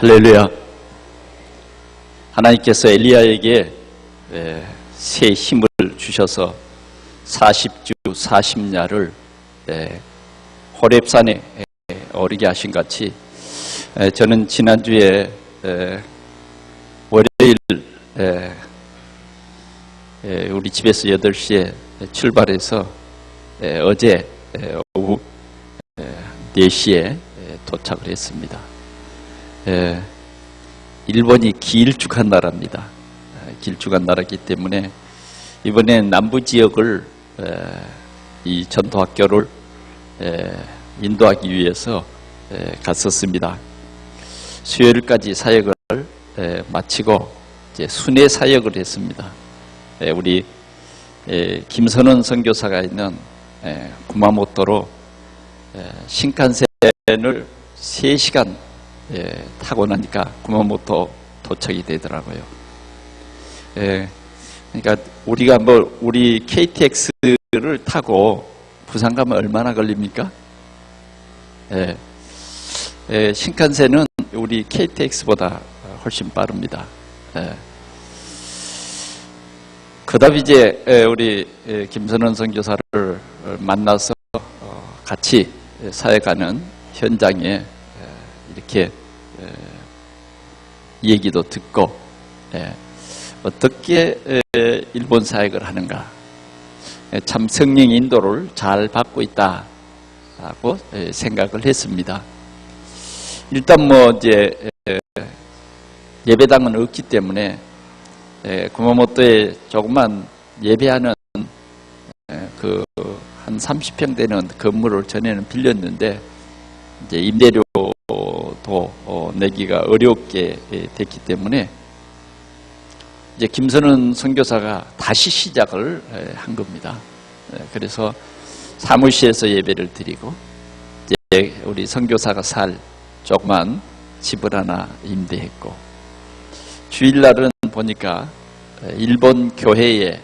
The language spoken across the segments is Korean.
할렐루야. 하나님께서 엘리야에게 새 힘을 주셔서 40주 40야를 호렙산에 오르게 하신 같이 저는 지난주에 월요일 우리 집에서 8시에 출발해서 어제 오후 4시에 도착을 했습니다. 일본이 길쭉한 나라입니다. 길쭉한 나라이기 때문에 이번에 남부 지역을 이 전도학교를 인도하기 위해서 갔었습니다. 수요일까지 사역을 마치고 이제 순회 사역을 했습니다. 우리 김선원 선교사가 있는 구마모토로 신칸센을 3시간 타고 나니까 구마모토 도착이 되더라고요. 그러니까 우리가 우리 KTX를 타고 부산 가면 얼마나 걸립니까? 신칸센은 우리 KTX보다 훨씬 빠릅니다. 그다음 이제 우리 김선원 선교사를 만나서 같이 사역하는 현장에 이렇게 얘기도 듣고 어떻게 일본 사역을 하는가, 참 성령 인도를 잘 받고 있다고 생각을 했습니다. 일단 이제 예배당은 없기 때문에 구마모토에 조그만 예배하는 그 한 30평 되는 건물을 전에는 빌렸는데 이제 임대료도 내기가 어렵게 됐기 때문에 이제 김선원 선교사가 다시 시작을 한 겁니다. 그래서 사무실에서 예배를 드리고 이제 우리 선교사가 살 조그만 집을 하나 임대했고, 주일날은 보니까 일본 교회에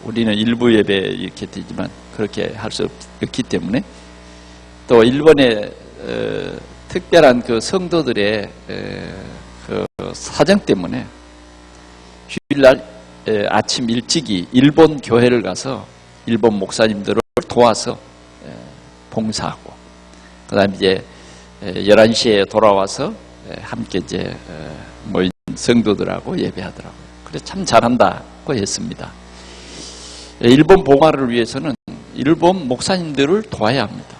우리는 일부 예배 이렇게 드리지만 그렇게 할 수 없기 때문에 또 일본의 특별한 그 성도들의 그 사정 때문에 주일날 아침 일찍이 일본 교회를 가서 일본 목사님들을 도와서 봉사하고, 그 다음에 이제 11시에 돌아와서 함께 이제 모인 성도들하고 예배하더라고요. 그래서 참 잘한다고 했습니다. 일본 봉화를 위해서는 일본 목사님들을 도와야 합니다.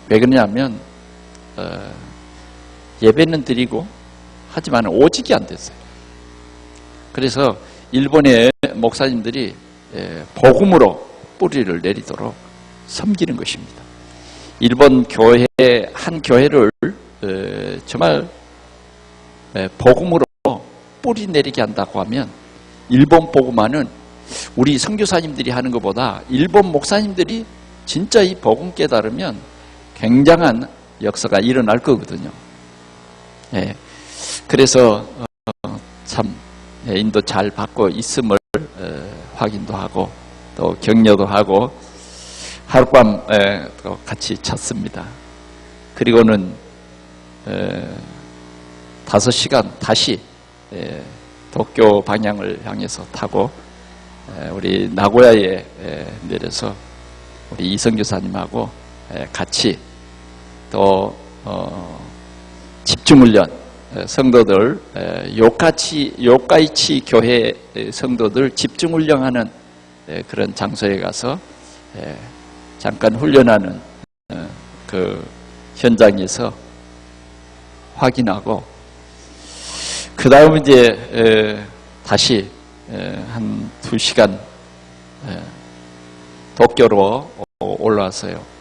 왜 그러냐면 예배는 드리고 하지만 오직이 안 됐어요. 그래서 일본의 목사님들이 복음으로 뿌리를 내리도록 섬기는 것입니다. 일본 교회 한 교회를 정말 복음으로 뿌리 내리게 한다고 하면 일본 복음화는 우리 선교사님들이 하는 것보다 일본 목사님들이 진짜 이 복음 깨달으면 굉장한 역사가 일어날 거거든요. 그래서 참 인도 잘 받고 있음을 확인도 하고 또 격려도 하고 하룻밤 또 같이 잤습니다. 그리고는 5시간 다시 도쿄 방향을 향해서 타고 우리 나고야에 내려서 우리 이성교사님하고 같이 또 집중훈련 성도들 요카이치 교회 성도들 집중훈련하는 그런 장소에 가서 잠깐 훈련하는 그 현장에서 확인하고, 그 다음 이제 다시 한 2시간 도쿄로 올라왔어요.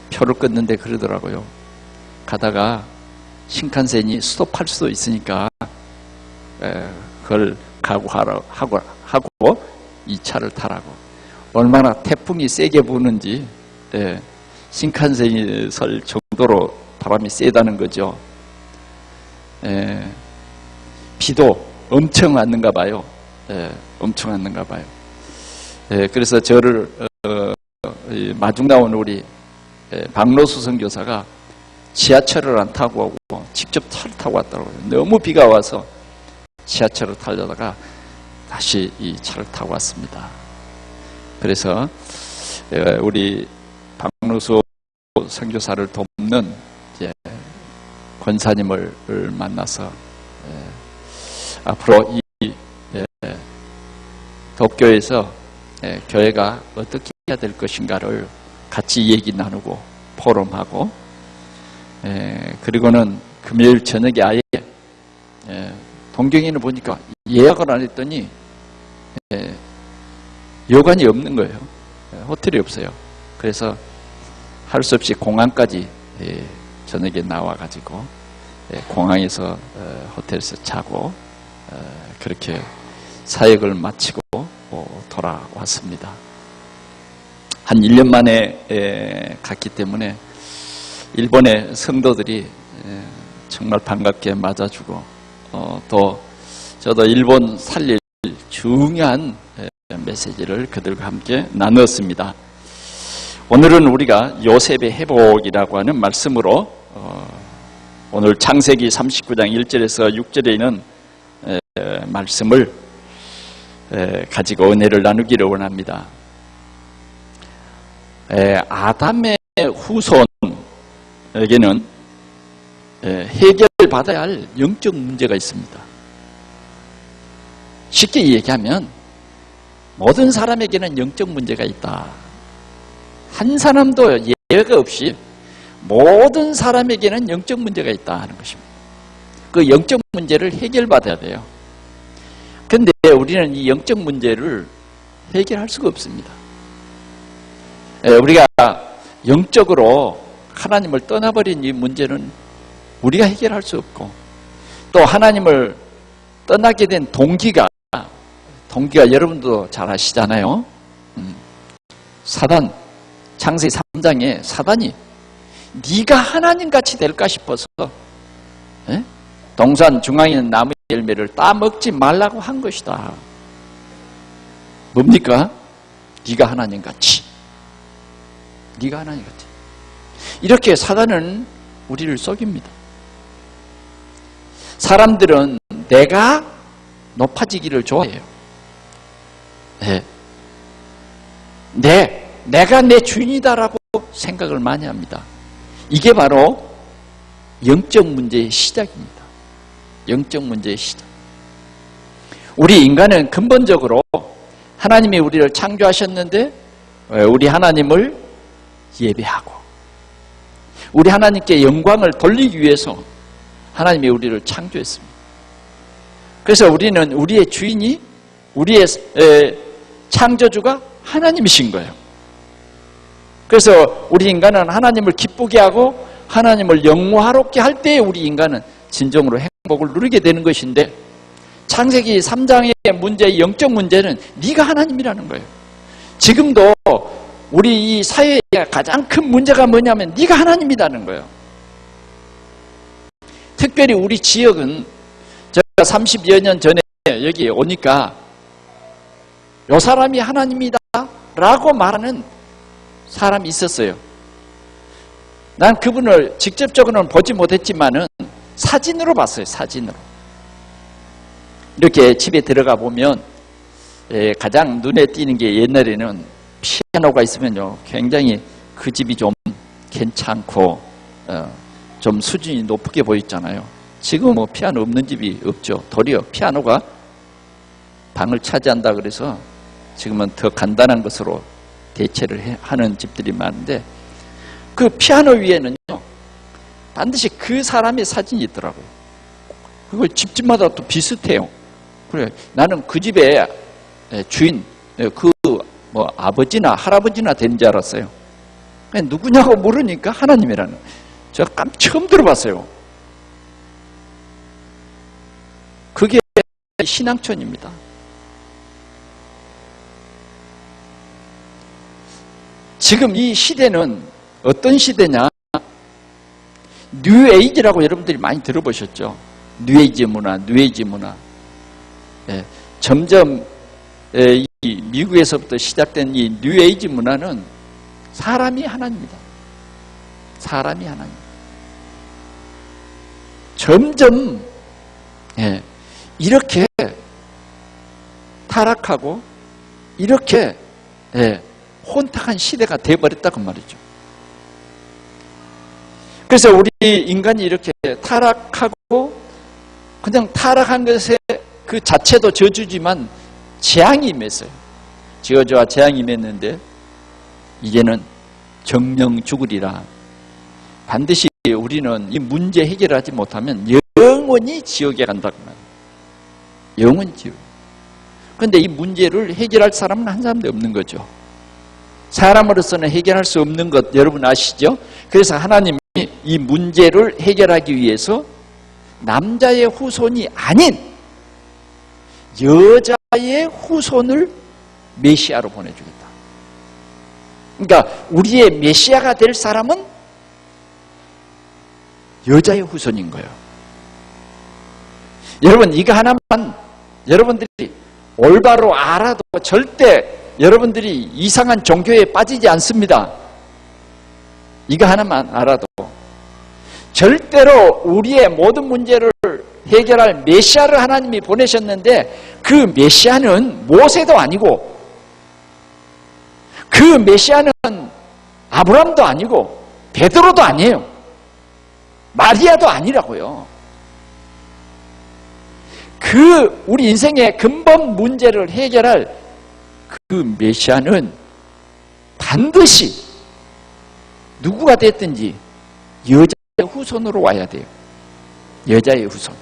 표를 끊는데 그러더라고요. 가다가 신칸센이 스톱할 수도 있으니까 그걸 각오하고 이 차를 타라고. 얼마나 태풍이 세게 부는지 신칸센이 설 정도로 바람이 세다는 거죠. 비도 엄청 왔는가 봐요. 엄청 왔는가 봐요. 그래서 저를 마중 나온 우리 박노수 선교사가 지하철을 안 타고 오고 직접 차를 타고 왔더라고요. 너무 비가 와서 지하철을 타려다가 다시 이 차를 타고 왔습니다. 그래서 우리 박노수 선교사를 돕는 이제 권사님을 만나서 앞으로 이 독교에서 교회가 어떻게 해야 될 것인가를 같이 얘기 나누고 포럼하고, 그리고는 금요일 저녁에 아예 동경에는 보니까 예약을 안 했더니 여관이 없는 거예요. 호텔이 없어요. 그래서 할 수 없이 공항까지 저녁에 나와가지고 공항에서 호텔에서 자고 그렇게 사역을 마치고 돌아왔습니다. 한 1년 만에 갔기 때문에 일본의 성도들이 정말 반갑게 맞아주고, 또 저도 일본 살릴 중요한 메시지를 그들과 함께 나누었습니다. 오늘은 우리가 요셉의 회복이라고 하는 말씀으로 오늘 창세기 39장 1절에서 6절에 있는 말씀을 가지고 은혜를 나누기를 원합니다. 아담의 후손에게는 해결받아야 할 영적 문제가 있습니다. 쉽게 얘기하면 모든 사람에게는 영적 문제가 있다. 한 사람도 예외가 없이 모든 사람에게는 영적 문제가 있다 하는 것입니다. 그 영적 문제를 해결받아야 돼요. 그런데 우리는 이 영적 문제를 해결할 수가 없습니다. 우리가 영적으로 하나님을 떠나버린 이 문제는 우리가 해결할 수 없고, 또 하나님을 떠나게 된 동기가 여러분도 잘 아시잖아요. 사단, 창세기 3장에 사단이 네가 하나님같이 될까 싶어서 동산 중앙에 있는 나무 열매를 따먹지 말라고 한 것이다. 뭡니까? 네가 하나님같이. 네가 하나님같이. 이렇게 사단은 우리를 속입니다. 사람들은 내가 높아지기를 좋아해요. 내가 내 주인이다라고 생각을 많이 합니다. 이게 바로 영적 문제의 시작입니다. 영적 문제의 시작. 우리 인간은 근본적으로 하나님이 우리를 창조하셨는데 우리 하나님을 예배하고 우리 하나님께 영광을 돌리기 위해서 하나님이 우리를 창조했습니다. 그래서 우리는 우리의 주인이, 우리의 창조주가 하나님이신 거예요. 그래서 우리 인간은 하나님을 기쁘게 하고 하나님을 영화롭게 할 때 우리 인간은 진정으로 행복을 누리게 되는 것인데, 창세기 3장의 문제의 영적 문제는 네가 하나님이라는 거예요. 지금도 우리 이 사회의 가장 큰 문제가 뭐냐면 네가 하나님이라는 거예요. 특별히 우리 지역은 제가 30여 년 전에 여기 오니까 요 사람이 하나님이다 라고 말하는 사람이 있었어요. 난 그분을 직접적으로는 보지 못했지만은 사진으로 봤어요. 사진으로. 이렇게 집에 들어가 보면 가장 눈에 띄는 게, 옛날에는 피아노가 있으면요 굉장히 그 집이 좀 괜찮고 좀 수준이 높게 보였잖아요. 지금 뭐 피아노 없는 집이 없죠. 도리어 피아노가 방을 차지한다 그래서 지금은 더 간단한 것으로 대체를 하는 집들이 많은데, 그 피아노 위에는요 반드시 그 사람의 사진이 있더라고요. 그걸 집집마다 또 비슷해요. 그래, 나는 그 집의 주인, 그 뭐 아버지나 할아버지나 된 줄 알았어요. 누구냐고 물으니까 하나님이라는. 제가 처음 들어봤어요. 그게 신앙촌입니다. 지금 이 시대는 어떤 시대냐? 뉴에이지라고 여러분들이 많이 들어보셨죠? 뉴에이지 문화. 점점 이 미국에서부터 시작된 이 뉴에이지 문화는 사람이 하나입니다. 사람이 하나님. 점점 이렇게 타락하고 이렇게 혼탁한 시대가 돼버렸다고 말이죠. 그래서 우리 인간이 이렇게 타락하고 그냥 타락한 것에 그 자체도 저주지만 재앙이 임했어요. 저주와 재앙이 임했는데 이제는 정령 죽으리라. 반드시 우리는 이 문제 해결하지 못하면 영원히 지옥에 간다고 말해요. 영원히 지옥. 그런데 이 문제를 해결할 사람은 한 사람도 없는 거죠. 사람으로서는 해결할 수 없는 것 여러분 아시죠? 그래서 하나님이 이 문제를 해결하기 위해서 남자의 후손이 아닌 여자의 후손을 메시아로 보내주겠다. 그러니까 우리의 메시아가 될 사람은 여자의 후손인 거예요. 여러분 이거 하나만 여러분들이 올바로 알아도 절대 여러분들이 이상한 종교에 빠지지 않습니다. 이거 하나만 알아도 절대로 우리의 모든 문제를 해결할 메시아를 하나님이 보내셨는데 그 메시아는 모세도 아니고 그 메시아는 아브라함도 아니고 베드로도 아니에요. 마리아도 아니라고요. 그 우리 인생의 근본 문제를 해결할 그 메시아는 반드시 누구가 됐든지 여자의 후손으로 와야 돼요. 여자의 후손.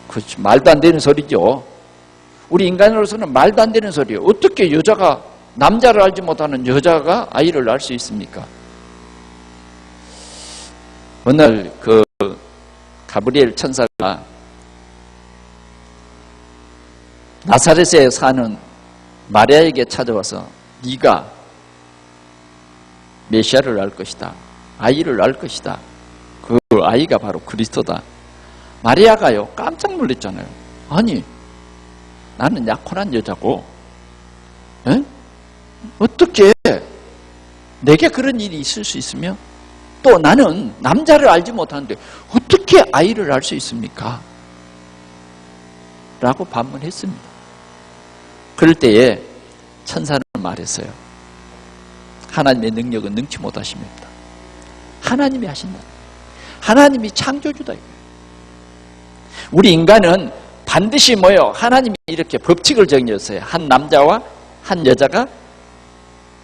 그렇죠. 말도 안 되는 소리죠. 우리 인간으로서는 말도 안 되는 소리예요. 어떻게 여자가 남자를 알지 못하는 여자가 아이를 낳을 수 있습니까? 오늘 그 가브리엘 천사가 나사렛에 사는 마리아에게 찾아와서 네가 메시아를 낳을 것이다. 아이를 낳을 것이다. 그 아이가 바로 그리스도다. 마리아가요 깜짝 놀랐잖아요. 아니 나는 약혼한 여자고 어떻게 내게 그런 일이 있을 수 있으며 또 나는 남자를 알지 못하는데 어떻게 아이를 낳을 수 있습니까? 라고 반문했습니다. 그럴 때에 천사는 말했어요. 하나님의 능력은 능치 못하십니다. 하나님이 하신다. 하나님이 창조주다. 우리 인간은 반드시 뭐요? 하나님이 이렇게 법칙을 정해줬어요. 한 남자와 한 여자가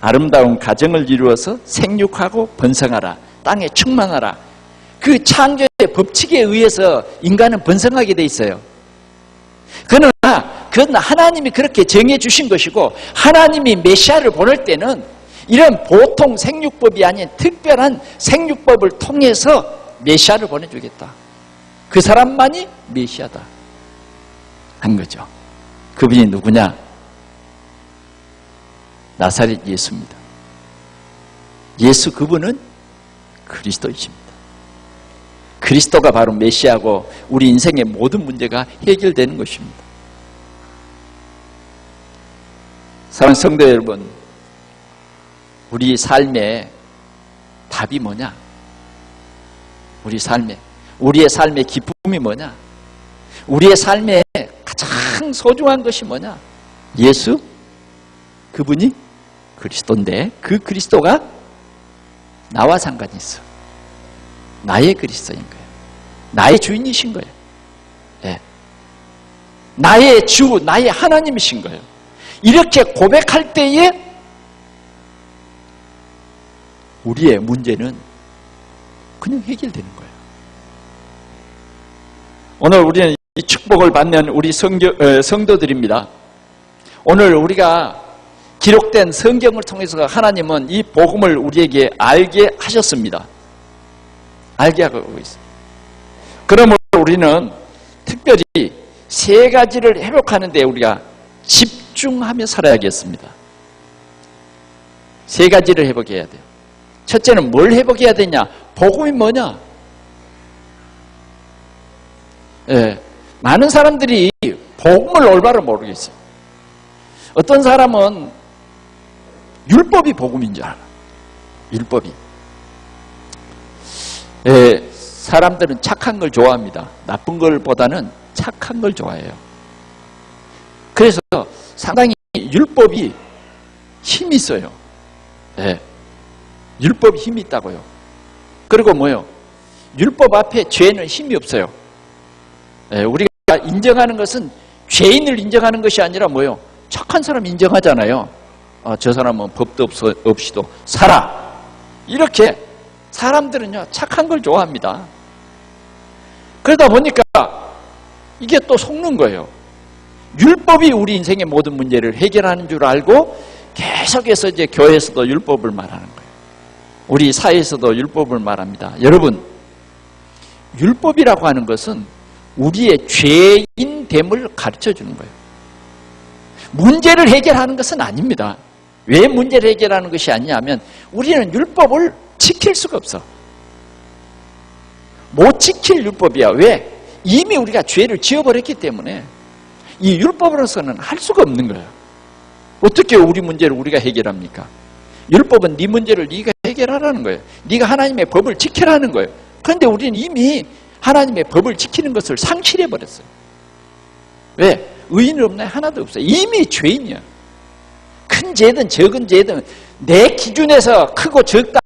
아름다운 가정을 이루어서 생육하고 번성하라. 땅에 충만하라. 그 창조의 법칙에 의해서 인간은 번성하게 돼 있어요. 그러나 그건 하나님이 그렇게 정해주신 것이고 하나님이 메시아를 보낼 때는 이런 보통 생육법이 아닌 특별한 생육법을 통해서 메시아를 보내주겠다. 그 사람만이 메시아다 한 거죠. 그분이 누구냐? 나사렛 예수입니다. 예수 그분은 그리스도이십니다. 그리스도가 바로 메시아고 우리 인생의 모든 문제가 해결되는 것입니다. 사랑하는 성도 여러분, 우리 삶의 답이 뭐냐? 우리의 삶의 기쁨이 뭐냐? 우리의 삶의 가장 소중한 것이 뭐냐? 예수? 그분이 그리스도인데 그 그리스도가 나와 상관이 있어. 나의 그리스도인 거예요. 나의 주인이신 거예요. 네. 나의 주, 나의 하나님이신 거예요. 이렇게 고백할 때에 우리의 문제는 그냥 해결되는 거예요. 오늘 우리는 이 축복을 받는 우리 성도들입니다. 오늘 우리가 기록된 성경을 통해서 하나님은 이 복음을 우리에게 알게 하셨습니다. 알게 하고 있습니다. 그러므로 우리는 특별히 세 가지를 회복하는 데 우리가 집중하며 살아야겠습니다. 세 가지를 회복해야 돼요. 첫째는 뭘 회복해야 되냐? 복음이 뭐냐? 많은 사람들이 복음을 올바로 모르겠어요. 어떤 사람은 율법이 복음인 줄 알아. 율법이. 사람들은 착한 걸 좋아합니다. 나쁜 걸보다는 착한 걸 좋아해요. 그래서 상당히 율법이 힘이 있어요. 네. 율법이 힘이 있다고요. 그리고 뭐요? 율법 앞에 죄는 힘이 없어요. 네. 우리가 인정하는 것은 죄인을 인정하는 것이 아니라 뭐요? 착한 사람 인정하잖아요. 저 사람은 법도 없이도 살아. 이렇게 사람들은요, 착한 걸 좋아합니다. 그러다 보니까 이게 또 속는 거예요. 율법이 우리 인생의 모든 문제를 해결하는 줄 알고 계속해서 이제 교회에서도 율법을 말하는 거예요. 우리 사회에서도 율법을 말합니다. 여러분, 율법이라고 하는 것은 우리의 죄인됨을 가르쳐 주는 거예요. 문제를 해결하는 것은 아닙니다. 왜 문제를 해결하는 것이 아니냐면 우리는 율법을 지킬 수가 없어. 못 지킬 율법이야. 왜? 이미 우리가 죄를 지어버렸기 때문에 이 율법으로서는 할 수가 없는 거예요. 어떻게 우리 문제를 우리가 해결합니까? 율법은 네 문제를 네가 해결하라는 거예요. 네가 하나님의 법을 지키라는 거예요. 그런데 우리는 이미 하나님의 법을 지키는 것을 상실해버렸어요. 왜? 의인은 없나요? 하나도 없어요. 이미 죄인이야. 큰 죄든 적은 죄든 내 기준에서 크고 적다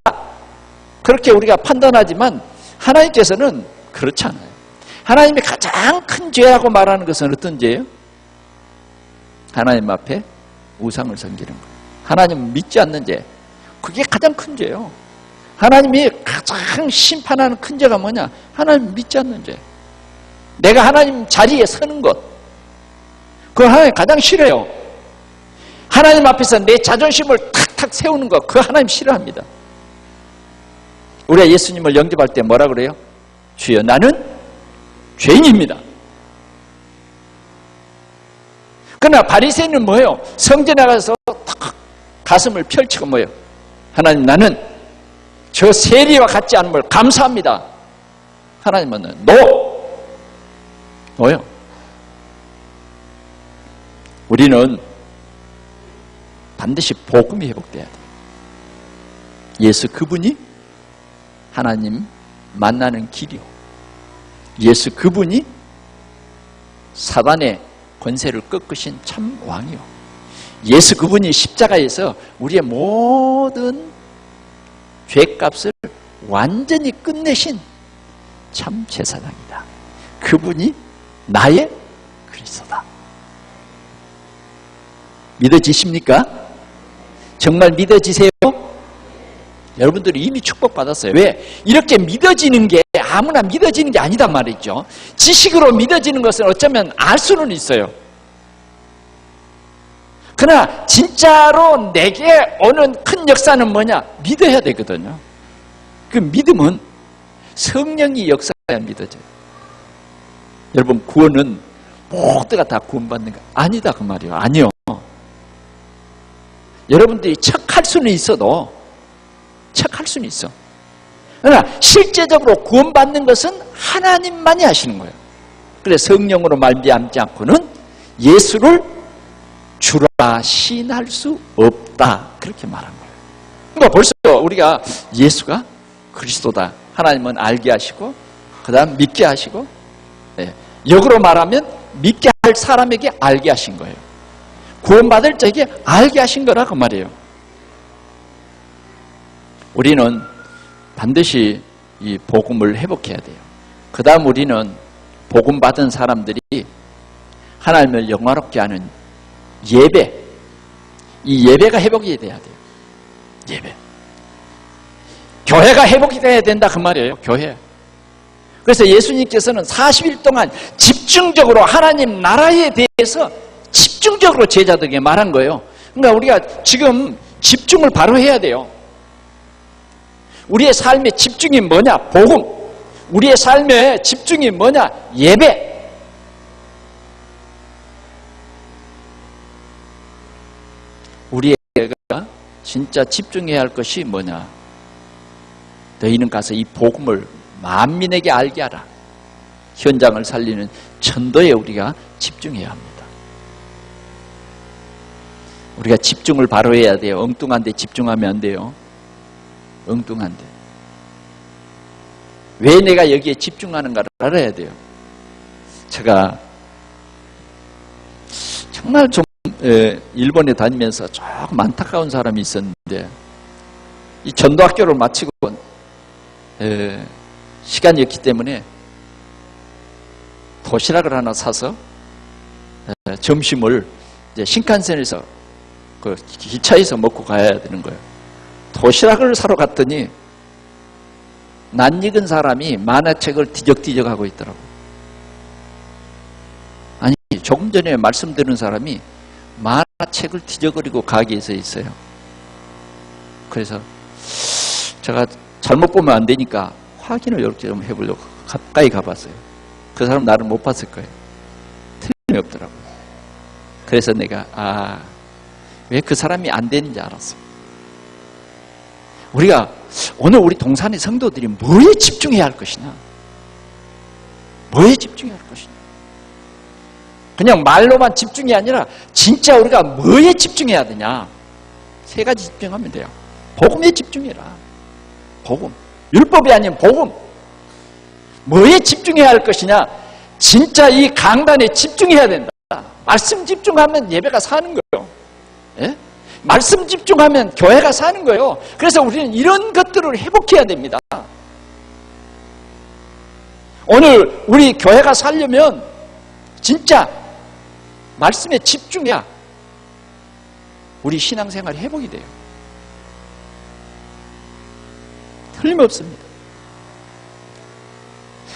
그렇게 우리가 판단하지만 하나님께서는 그렇지 않아요. 하나님이 가장 큰 죄라고 말하는 것은 어떤 죄예요? 하나님 앞에 우상을 섬기는 거예요. 하나님을 믿지 않는 죄. 그게 가장 큰 죄예요. 하나님이 가장 심판하는 큰 죄가 뭐냐? 하나님 믿지 않는 죄. 내가 하나님 자리에 서는 것. 그걸 하나님 가장 싫어요. 하나님 앞에서 내 자존심을 탁탁 세우는 것. 그거 하나님 싫어합니다. 우리가 예수님을 영접할 때 뭐라 그래요? 주여 나는 죄인입니다. 그러나 바리새인은 뭐예요? 성전에 가서 탁 가슴을 펼치고 뭐예요? 하나님 나는 저 세리와 같지 않음을 감사합니다. 하나님은 노요. 우리는 반드시 복음이 회복돼야 돼요. 예수 그분이 하나님 만나는 길이요. 예수 그분이 사단의 권세를 꺾으신 참 왕이요. 예수 그분이 십자가에서 우리의 모든 죄값을 완전히 끝내신 참 제사장이다. 그분이 나의 그리스도다. 믿어지십니까? 정말 믿어지세요? 여러분들이 이미 축복받았어요. 왜? 이렇게 믿어지는 게 아무나 믿어지는 게 아니단 말이죠. 지식으로 믿어지는 것은 어쩌면 알 수는 있어요. 그러나 진짜로 내게 오는 큰 역사는 뭐냐? 믿어야 되거든요. 그 믿음은 성령이 역사해야 믿어져요. 여러분 구원은 모두가 다 구원받는 거 아니다 그 말이에요. 아니요. 여러분들이 척할 수는 있어도 척할 수는 있어. 그러나 실제적으로 구원받는 것은 하나님만이 하시는 거예요. 그래서 성령으로 말미암지 않고는 예수를 주라 시인할 수 없다. 그렇게 말한 거예요. 그러니까 벌써 우리가 예수가 그리스도다. 하나님은 알게 하시고 그 다음 믿게 하시고 역으로 말하면 믿게 할 사람에게 알게 하신 거예요. 구원받을 자에게 알게 하신 거라 그 말이에요. 우리는 반드시 이 복음을 회복해야 돼요. 그 다음 우리는 복음 받은 사람들이 하나님을 영화롭게 하는 예배, 이 예배가 회복이 돼야 돼요. 예배. 교회가 회복이 돼야 된다 그 말이에요. 교회. 그래서 예수님께서는 40일 동안 집중적으로 하나님 나라에 대해서 집중적으로 제자들에게 말한 거예요. 그러니까 우리가 지금 집중을 바로 해야 돼요. 우리의 삶의 집중이 뭐냐? 복음. 우리의 삶의 집중이 뭐냐? 예배. 우리가 진짜 집중해야 할 것이 뭐냐? 너희는 가서 이 복음을 만민에게 알게 하라. 현장을 살리는 전도에 우리가 집중해야 합니다. 우리가 집중을 바로 해야 돼요. 엉뚱한 데 집중하면 안 돼요. 엉뚱한 데. 왜 내가 여기에 집중하는가를 알아야 돼요. 제가 정말 좀 일본에 다니면서 조금 안타까운 사람이 있었는데, 이 전도학교를 마치고 시간이 없기 때문에 도시락을 하나 사서 점심을 이제 신칸센에서 그 기차에서 먹고 가야 되는 거예요. 도시락을 사러 갔더니 낯익은 사람이 만화책을 뒤적뒤적 하고 있더라고요. 아니, 조금 전에 말씀드린 사람이 만화책을 뒤적거리고 가게에 서 있어요. 그래서 제가 잘못 보면 안 되니까 확인을 이렇게 좀 해보려고 가까이 가봤어요. 그 사람 나를 못 봤을 거예요. 틀림이 없더라고요. 그래서 내가 왜 그 사람이 안 되는지 알았어요. 우리가 오늘 우리 동산의 성도들이 뭐에 집중해야 할 것이냐? 뭐에 집중해야 할 것이냐? 그냥 말로만 집중이 아니라 진짜 우리가 뭐에 집중해야 되냐? 세 가지 집중하면 돼요. 복음에 집중해라. 복음. 율법이 아닌 복음. 뭐에 집중해야 할 것이냐? 진짜 이 강단에 집중해야 된다. 말씀 집중하면 예배가 사는 거예요. 예? 말씀 집중하면 교회가 사는 거예요. 그래서 우리는 이런 것들을 회복해야 됩니다. 오늘 우리 교회가 살려면 진짜 말씀에 집중해야 우리 신앙생활이 회복이 돼요. 틀림없습니다.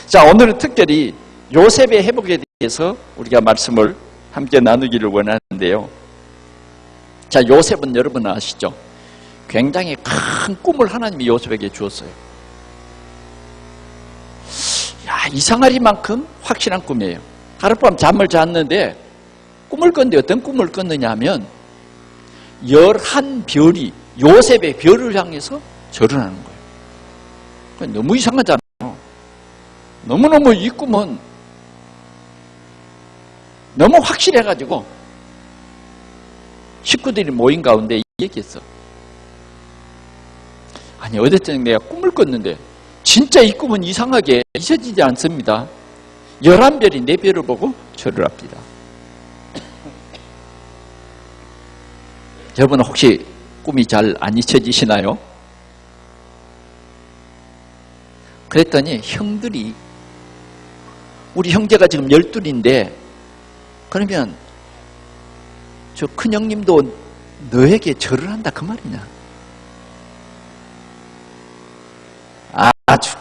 자, 오늘은 특별히 요셉의 회복에 대해서 우리가 말씀을 함께 나누기를 원하는데요. 자, 요셉은 여러분 아시죠? 굉장히 큰 꿈을 하나님이 요셉에게 주었어요. 야, 이상하리만큼 확실한 꿈이에요. 하룻밤 잠을 잤는데 꿈을 꿨는데 어떤 꿈을 꿨느냐 하면 11별이 요셉의 별을 향해서 절을 하는 거예요. 너무 이상하잖아요. 너무너무 이 꿈은 너무 확실해가지고 식구들이 모인 가운데 얘기했어. 아니, 어쨌든 내가 꿈을 꿨는데 진짜 이 꿈은 이상하게 잊혀지지 않습니다. 11별이 내 별을 보고 절을 합니다. 여러분 혹시 꿈이 잘 안 잊혀지시나요? 그랬더니 형들이, 우리 형제가 지금 12인데 그러면 저 큰형님도 너에게 절을 한다 그 말이냐? 아주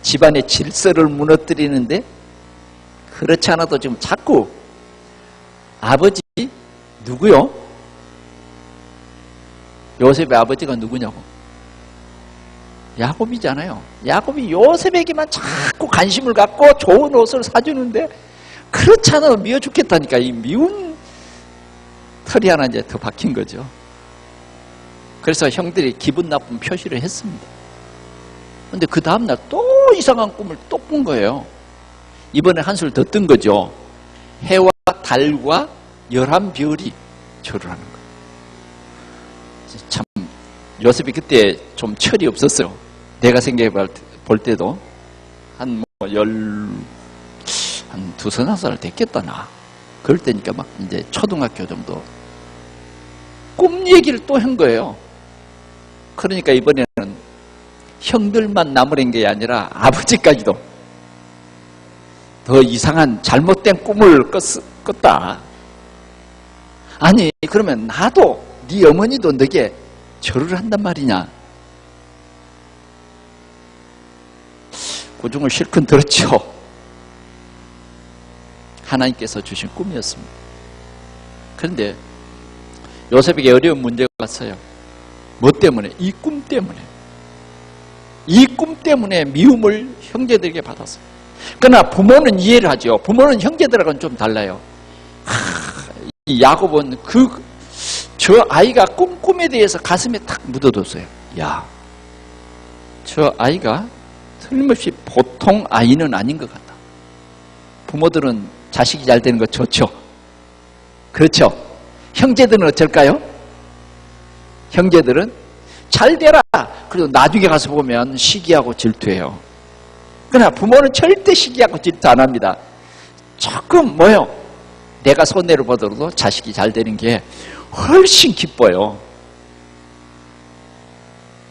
집안의 질서를 무너뜨리는데, 그렇지 않아도 지금 자꾸 아버지 누구요? 요셉의 아버지가 누구냐고? 야곱이잖아요. 야곱이 요셉에게만 자꾸 관심을 갖고 좋은 옷을 사주는데, 그렇지 않아도 미워 죽겠다니까. 이 미운 털이 하나 이제 더 박힌 거죠. 그래서 형들이 기분 나쁜 표시를 했습니다. 근데 그 다음날 또 이상한 꿈을 또 꾼 거예요. 이번에 한술 더 뜬 거죠. 해와 달과 11별이 절을 하는 거예요. 참 요셉이 그때 좀 철이 없었어요. 내가 생각해 볼 때도 한 두서너 살 됐겠다 나. 그럴 때니까 막 이제 초등학교 정도. 꿈 얘기를 또 한 거예요. 그러니까 이번에는 형들만 나무란 게 아니라 아버지까지도 더 이상한 잘못된 꿈을 꿨다. 아니, 그러면 나도 네 어머니도 너에게 절을 한단 말이냐? 고중을 실컷 들었죠. 하나님께서 주신 꿈이었습니다. 그런데 요셉에게 어려운 문제가 왔어요. 뭐 때문에? 이 꿈 때문에. 이 꿈 때문에 미움을 형제들에게 받았어요. 그러나 부모는 이해를 하죠. 부모는 형제들하고는 좀 달라요. 이 야곱은 저 아이가 꿈에 대해서 가슴에 탁 묻어뒀어요. 야, 저 아이가 틀림없이 보통 아이는 아닌 것 같다. 부모들은 자식이 잘 되는 거 좋죠. 그렇죠. 형제들은 어쩔까요? 형제들은 잘 되라. 그래도 나중에 가서 보면 시기하고 질투해요. 그러나 부모는 절대 시기하고 질투 안 합니다. 조금 내가 손해를 보더라도 자식이 잘 되는 게 훨씬 기뻐요.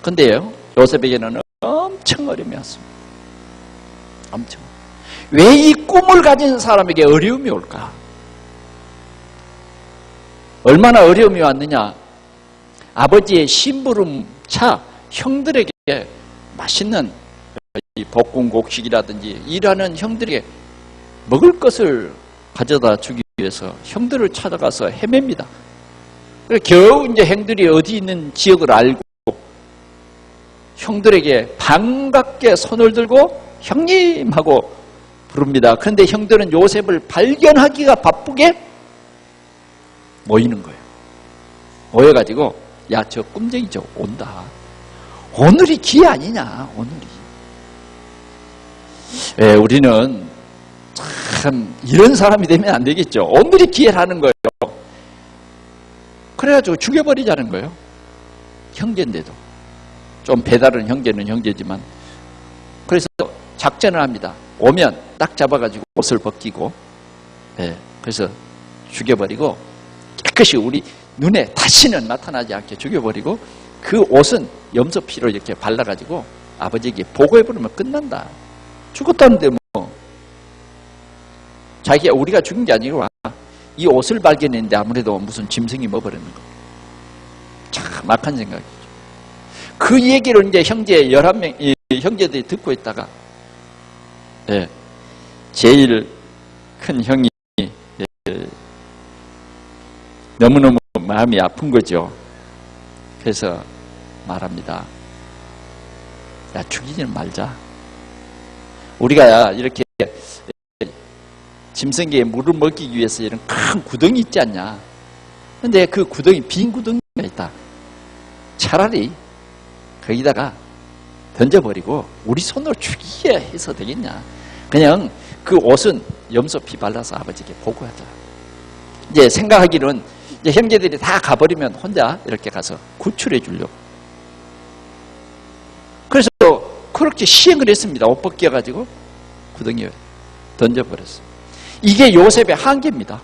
근데요, 요셉에게는 엄청 어려움이 왔습니다. 엄청. 왜 이 꿈을 가진 사람에게 어려움이 올까? 얼마나 어려움이 왔느냐? 아버지의 심부름 차 형들에게 맛있는 이 볶음곡식이라든지 일하는 형들에게 먹을 것을 가져다 주기 위해서 형들을 찾아가서 헤맵니다. 겨우 이제 형들이 어디 있는 지역을 알고 형들에게 반갑게 손을 들고 형님 하고 부릅니다. 그런데 형들은 요셉을 발견하기가 바쁘게 모이는 거예요. 모여가지고 야, 저 꿈쟁이 저 온다. 오늘이 기회 아니냐, 오늘이. 우리는 참 이런 사람이 되면 안 되겠죠. 오늘이 기회라는 거예요. 그래가지고 죽여버리자는 거예요. 형제인데도. 좀 배다른 형제는 형제지만. 그래서 작전을 합니다. 오면 딱 잡아가지고 옷을 벗기고, 그래서 죽여버리고 깨끗이 우리 눈에 다시는 나타나지 않게 죽여버리고 그 옷은 염소피로 이렇게 발라가지고 아버지에게 보고해버리면 끝난다. 죽었다는데 자기가 우리가 죽은 게 아니고 이 옷을 발견했는데 아무래도 무슨 짐승이 먹어버리는 거. 참 막한 생각이죠. 그 얘기를 이제 형제 11명 형제들이 듣고 있다가 제일 큰 형이 너무너무 마음이 아픈 거죠. 그래서 말합니다. 야, 죽이지는 말자. 우리가 이렇게 짐승에게 물을 먹이기 위해서 이런 큰 구덩이 있지 않냐. 근데 그 구덩이, 빈 구덩이가 있다. 차라리 거기다가 던져버리고 우리 손으로 죽이게 해서 되겠냐. 그냥 그 옷은 염소피 발라서 아버지에게 보고하자. 이제 생각하기로는 이제 형제들이 다 가버리면 혼자 이렇게 가서 구출해 주려고. 그래서 그렇게 시행을 했습니다. 옷 벗겨가지고 구덩이에 던져버렸어요. 이게 요셉의 한계입니다.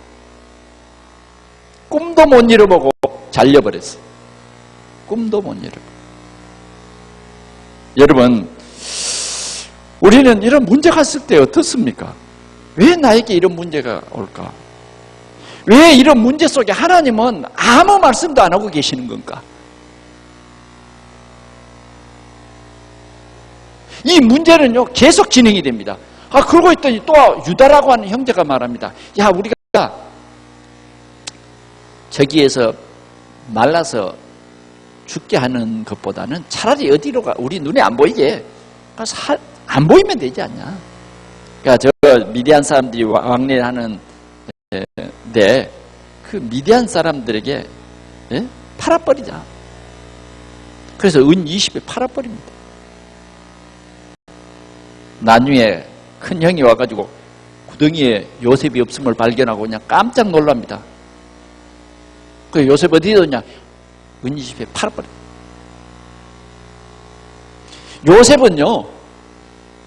꿈도 못 이뤄보고 잘려버렸어요. 꿈도 못 이뤄보고. 여러분, 우리는 이런 문제가 있을 때 어떻습니까? 왜 나에게 이런 문제가 올까? 왜 이런 문제 속에 하나님은 아무 말씀도 안 하고 계시는 건가? 이 문제는요, 계속 진행이 됩니다. 그러고 있더니 또 유다라고 하는 형제가 말합니다. 야, 우리가 저기에서 말라서 죽게 하는 것보다는 차라리 어디로 가, 우리 눈에 안 보이게 가서 안 보이면 되지 않냐. 그러니까 저 미디안 사람들이 왕래하는 그 미디안 사람들에게 팔아버리자. 그래서 은 20에 팔아버립니다. 나중에 큰 형이 와가지고 구덩이에 요셉이 없음을 발견하고 그냥 깜짝 놀랍니다. 그 요셉 어디에 뒀냐? 은 20에 팔아버립니다. 요셉은요,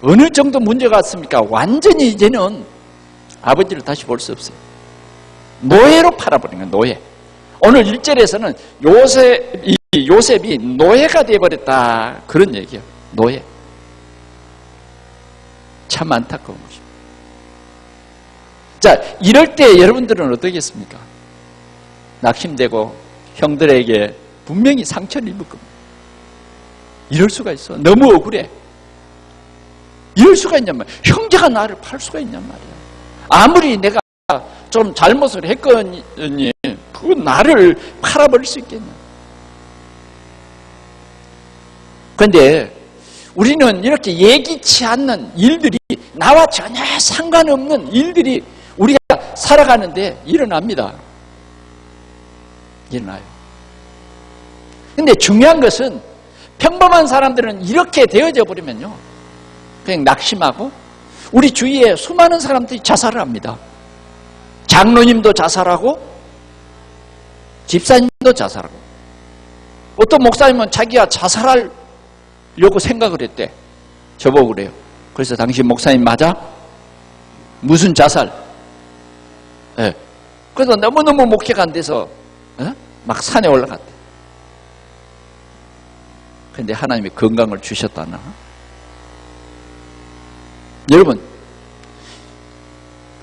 어느 정도 문제가 왔습니까? 완전히 이제는 아버지를 다시 볼 수 없어요. 노예로 팔아버린 거예요, 노예. 오늘 1절에서는 요셉이 노예가 되어버렸다. 그런 얘기예요. 노예. 참 안타까운 것입니다. 자, 이럴 때 여러분들은 어떻겠습니까? 낙심되고 형들에게 분명히 상처를 입을 겁니다. 이럴 수가 있어. 너무 억울해. 이럴 수가 있냔 말이야. 형제가 나를 팔 수가 있냔 말이야. 아무리 내가 좀 잘못을 했거니 그 나를 팔아버릴 수 있겠냐. 그런데 우리는 이렇게 예기치 않는 일들이, 나와 전혀 상관없는 일들이 우리가 살아가는데 일어납니다. 일어나요. 근데 중요한 것은 평범한 사람들은 이렇게 되어져 버리면요, 그냥 낙심하고, 우리 주위에 수많은 사람들이 자살을 합니다. 장로님도 자살하고 집사님도 자살하고, 어떤 목사님은 자기가 자살할 요거 생각을 했대. 저보고 그래요. 그래서 당신 목사님 맞아? 무슨 자살? 예. 그래서 너무너무 목회가 안 돼서 막 산에 올라갔대. 근데 하나님이 건강을 주셨다나? 여러분,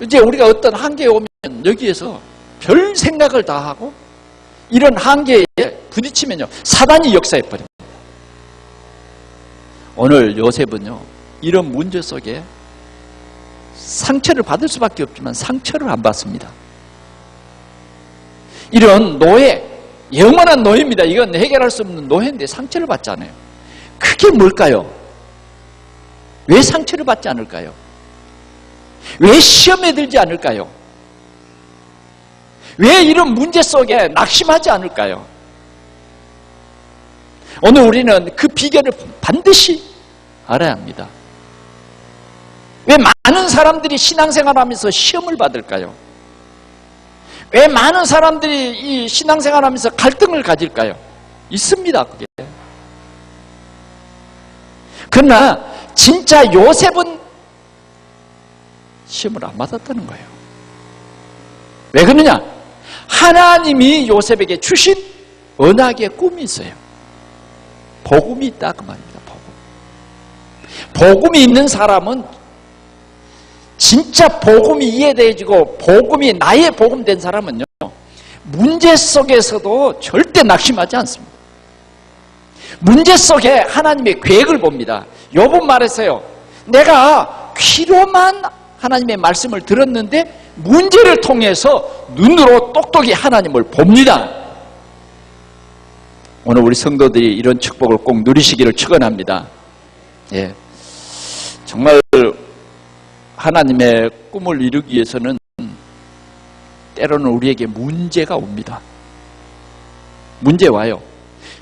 이제 우리가 어떤 한계에 오면 여기에서 별 생각을 다 하고 이런 한계에 부딪히면요, 사단이 역사해버립니다. 오늘 요셉은요, 이런 문제 속에 상처를 받을 수밖에 없지만 상처를 안 받습니다. 이런 노예, 영원한 노예입니다. 이건 해결할 수 없는 노예인데 상처를 받지 않아요. 그게 뭘까요? 왜 상처를 받지 않을까요? 왜 시험에 들지 않을까요? 왜 이런 문제 속에 낙심하지 않을까요? 오늘 우리는 그 비결을 반드시 알아야 합니다. 왜 많은 사람들이 신앙생활하면서 시험을 받을까요? 왜 많은 사람들이 이 신앙생활하면서 갈등을 가질까요? 있습니다, 그게. 그러나 진짜 요셉은 시험을 안 받았다는 거예요. 왜 그러냐? 하나님이 요셉에게 주신 언약의 꿈이 있어요. 복음이 있다 그 말입니다. 복음이 있는 사람은 진짜 복음이 이해되어지고 복음이 나의 복음 된 사람은요, 문제 속에서도 절대 낙심하지 않습니다. 문제 속에 하나님의 계획을 봅니다. 욥은 말했어요. 내가 귀로만 하나님의 말씀을 들었는데 문제를 통해서 눈으로 똑똑히 하나님을 봅니다. 오늘 우리 성도들이 이런 축복을 꼭 누리시기를 축원합니다. 예, 정말 하나님의 꿈을 이루기 위해서는 때로는 우리에게 문제가 옵니다. 문제 와요.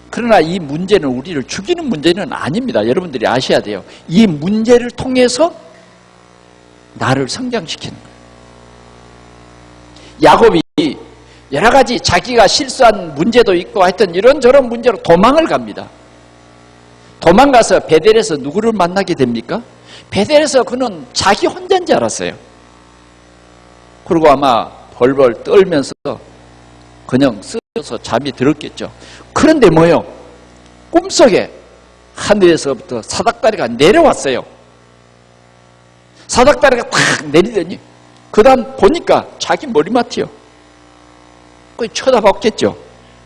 그러나 이 문제는 우리를 죽이는 문제는 아닙니다. 여러분들이 아셔야 돼요. 이 문제를 통해서 나를 성장시키는 거예요. 야곱이 여러 가지 자기가 실수한 문제도 있고 하여튼 이런저런 문제로 도망을 갑니다. 도망가서 베델에서 누구를 만나게 됩니까? 베델에서 그는 자기 혼자인 줄 알았어요. 그리고 아마 벌벌 떨면서 그냥 쓰여서 잠이 들었겠죠. 그런데 뭐요? 꿈속에 하늘에서부터 사닥다리가 내려왔어요. 사닥다리가 탁 내리더니 그 다음 보니까 자기 머리맡이요. 그 쳐다봤겠죠.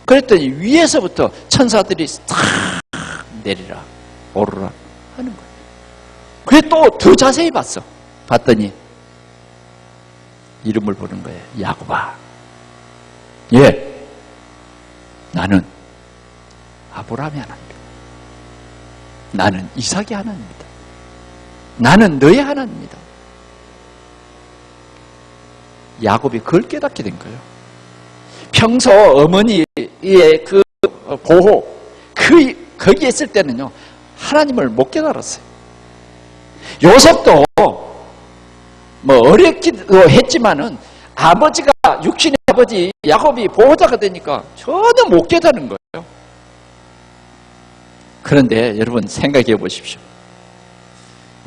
그랬더니 위에서부터 천사들이 탁 내리라 오르라 하는 거예요. 그래 또 더 자세히 봤어. 봤더니 이름을 부른 거예요. 야곱아. 예, 나는 아브라함의 하나님이다. 나는 이삭의 하나님이다. 나는 너의 하나님이다. 야곱이 그걸 깨닫게 된 거예요. 평소 어머니의 그 보호, 거기에 있을 때는요, 하나님을 못 깨달았어요. 요셉도 뭐 어렵기도 했지만은 아버지가, 육신의 아버지 야곱이 보호자가 되니까 전혀 못 깨닫는 거예요. 그런데 여러분 생각해 보십시오.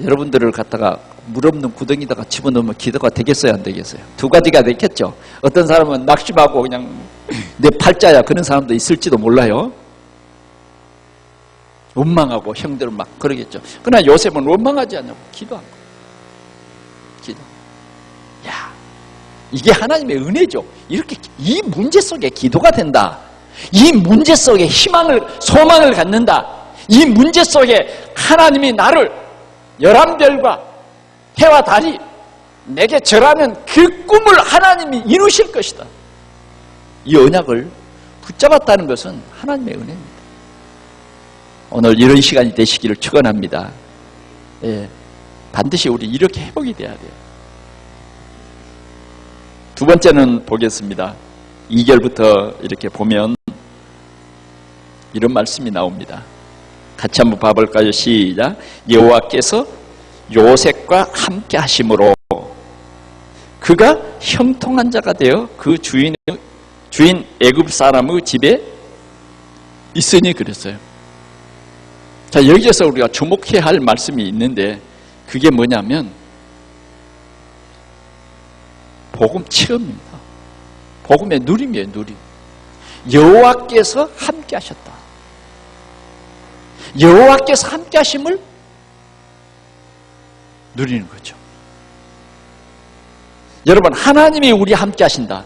여러분들을 갖다가 물 없는 구덩이다가 집어넣으면 기도가 되겠어요, 안 되겠어요? 두 가지가 되겠죠. 어떤 사람은 낙심하고 그냥 내 팔자야 그런 사람도 있을지도 몰라요. 원망하고 형들 막 그러겠죠. 그러나 요셉은 원망하지 않냐고 기도한 거예요. 기도. 야, 이게 하나님의 은혜죠. 이렇게 이 문제 속에 기도가 된다. 이 문제 속에 희망을, 소망을 갖는다. 이 문제 속에 하나님이 나를 11별과 해와 달이 내게 절하는 그 꿈을 하나님이 이루실 것이다. 이 언약을 붙잡았다는 것은 하나님의 은혜입니다. 오늘 이런 시간이 되시기를 축원합니다. 예, 반드시 우리 이렇게 회복이 돼야 돼요. 두 번째는 보겠습니다. 2절부터 이렇게 보면 이런 말씀이 나옵니다. 같이 한번 봐볼까요? 시작. 여호와께서 요셉과 함께 하심으로 그가 형통한 자가 되어 그 주인 애굽 사람의 집에 있으니 그랬어요. 자, 여기에서 우리가 주목해야 할 말씀이 있는데 그게 뭐냐면 복음 체험입니다. 복음의 누림이에요, 누림. 여호와께서 함께 하셨다. 여호와께서 함께 하심을 누리는 거죠. 여러분, 하나님이 우리 함께 하신다.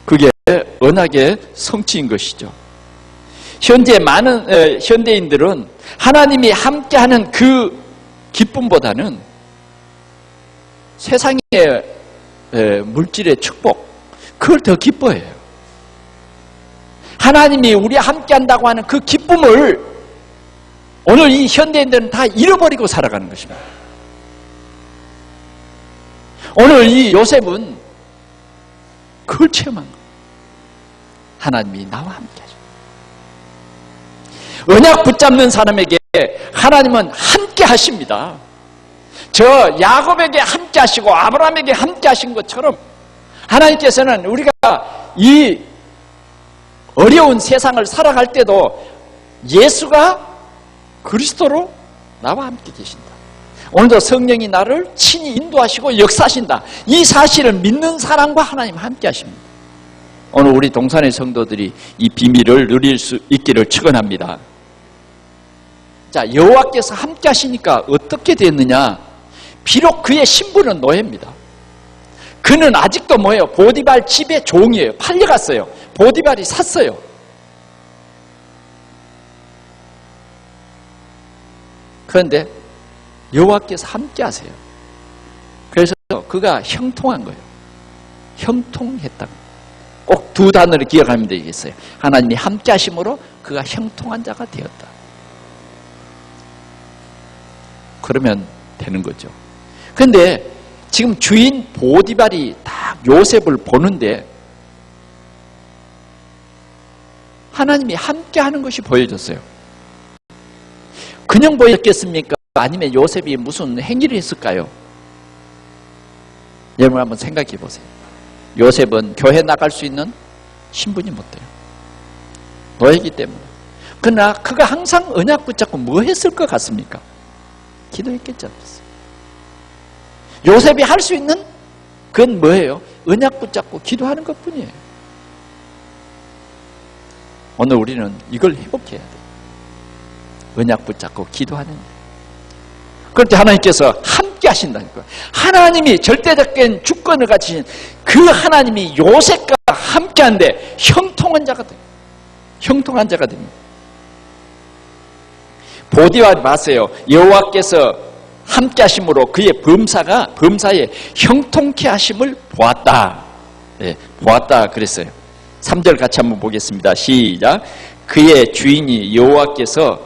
그게 언약의 성취인 것이죠. 현재 많은 현대인들은 하나님이 함께하는 그 기쁨보다는 세상의 물질의 축복, 그걸 더 기뻐해요. 하나님이 우리와 함께한다고 하는 그 기쁨을 오늘 이 현대인들은 다 잃어버리고 살아가는 것입니다. 오늘 이 요셉은 그걸 체험한 거예요. 하나님이 나와 함께하죠. 언약 붙잡는 사람에게 하나님은 함께 하십니다. 저 야곱에게 함께 하시고 아브라함에게 함께 하신 것처럼 하나님께서는 우리가 이 어려운 세상을 살아갈 때도 예수가 그리스도로 나와 함께 계신다. 오늘도 성령이 나를 친히 인도하시고 역사하신다. 이 사실을 믿는 사람과 하나님 함께 하십니다. 오늘 우리 동산의 성도들이 이 비밀을 누릴 수 있기를 축원합니다. 자, 여호와께서 함께 하시니까 어떻게 됐느냐? 비록 그의 신분은 노예입니다. 그는 아직도 뭐예요? 보디발 집의 종이에요. 팔려갔어요. 보디발이 샀어요. 그런데 여호와께서 함께 하세요. 그래서 그가 형통한 거예요. 형통했다. 꼭 두 단어를 기억하면 되겠어요. 하나님이 함께 하심으로 그가 형통한 자가 되었다. 그러면 되는 거죠. 그런데 지금 주인 보디발이 딱 요셉을 보는데 하나님이 함께 하는 것이 보여졌어요. 그냥 보였겠습니까? 아니면 요셉이 무슨 행위를 했을까요? 여러분 한번 생각해 보세요. 요셉은 교회 나갈 수 있는 신분이 못 돼요. 노예이기 때문에. 그러나 그가 항상 언약 붙잡고 뭐 했을 것 같습니까? 기도했겠지 않겠어요? 요셉이 할 수 있는 그건 뭐예요? 언약 붙잡고 기도하는 것뿐이에요. 오늘 우리는 이걸 회복해야 돼요. 언약 붙잡고 기도하는 일. 그런데 하나님께서 함께 하신다니까요. 하나님이 절대적인 주권을 가지신 그 하나님이 요셉과 함께한데 형통한 자가 돼요. 형통한 자가 됩니다. 보디발이 봤어요. 여호와께서 함께 하심으로 그의 범사에 형통케 하심을 보았다. 네, 보았다 그랬어요. 3절 같이 한번 보겠습니다. 시작. 그의 주인이 여호와께서